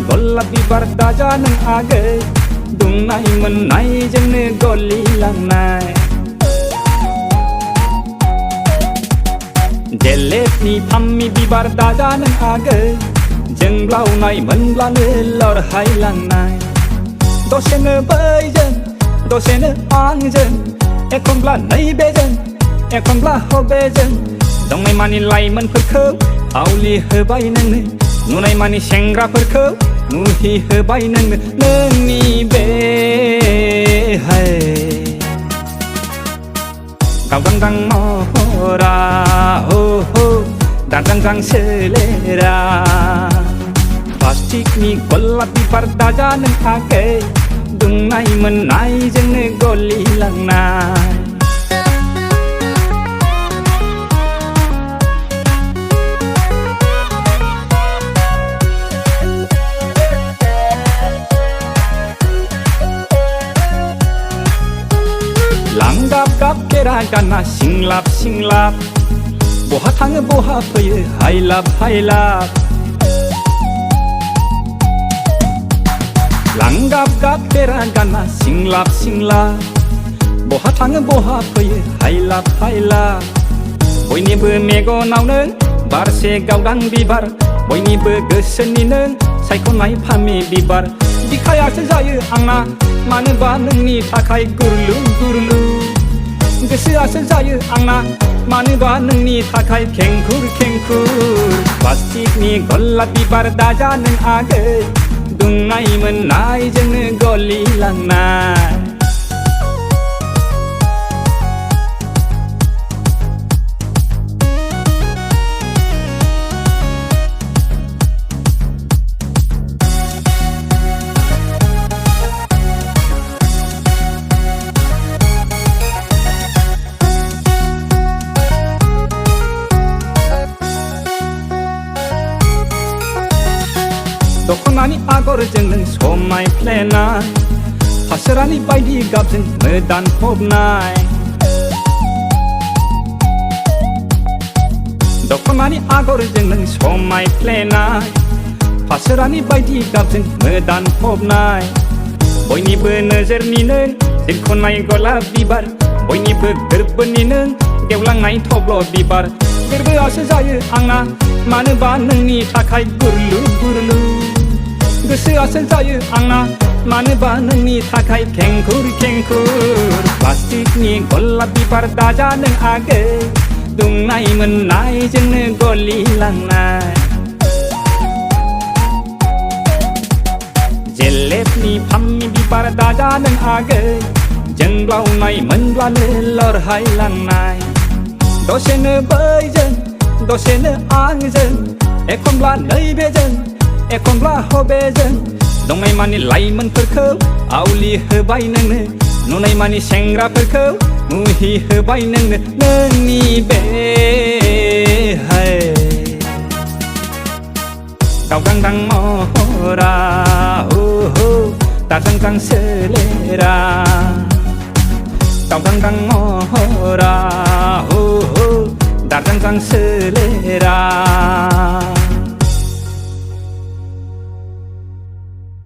गलाब बिबार दाजा नों आगै दुंनाय मोननायजोंनो गलिलांनाय जेलेबनि फामि बिबार दाजा नों आगै जोंब्लावनाय मोनब्लानो लरहायलांनाय दसेनो बैजों दसेनो आंजों एखनब्ला नैबेजों एखनब्ला हबेजों दंनाय मानि लाइमोनफोरखौ आवलि होबाय नोंनो नुनाय मानि सेंग्राफोरखौ नुहि होबाय नोंनो नोंनि बे गावदांदां महरा हो हो दांदांदां सोलेरा प्लास्टिकनि गलाब बिबार दाजा नों आगै दुंनाय मोननायजोंनो गलिलांनाय लांगाब गाब केरा गाना सिंलाब सिंलाब बहा थाङो बहा फैयो हायलाब हायलाब लांगाब गाब केरा गाना सिंलाब सिंलाब बहा थाङो बहा फैयो हायलाब हायलाब बयनिबो मेगनावनो बारसे गावदां बिबार बयनिबो गोसोनिनो सायख'नाय फामि बिबार बिखायासो जायो आंना मानोबा नोंनि थाखाय गुरलु गुरलु गोसोआसो जायो आंना मानोबा नोंनि थाखाय खेंखुर खेंखुर प्लास्टिकनि गलाब बिबार दाजा नों आगै दुंनाय मोननायजोंनो गलिलांनाय दखनानि आगरजों नों समायफ्लेनाय फासोरानि बायदि गाबजों मोदान फबनाय दखनानि आगरजों नों समायफ्लेनाय फासोरानि बायदि गाबजों मोदान फबनाय बयनिबो नोजोरनिनो जिरख'नाय गलाब बिबार बयनिबो गोरबोनिनो गेवलांनाय थब्ल' बिबार गोरबोआसो जायो आंना मानोबा नोंनि थाखाय गुरलु गुरलु गोसोआसो जायो आंना मानोबा नोंनि थाखाय खेंखुर खेंखुर प्लास्टिकनि गलाब बिबार दाजा नों आगै दुंनाय मोननायजोंनो गलिलांनाय जेलेबनि फामि बिबार दाजा नों आगै जोंब्लावनाय मोनब्लानो लरहायलांनाय दसेनो बैजों दसेनो आंजों एखनब्ला नैबेजों एखनब्ला हबेजों दंनाय मानि लाइमोनफोरखौ आवलि होबाय नोंनो नुनाय मानि सेंग्राफोरखौ मुहि होबाय नोंनो नोंनि बे गावदांदां महरा हो हो दाजांदां सोलेरा गावदांदां महरा हो हो दाजांदां सोलेरा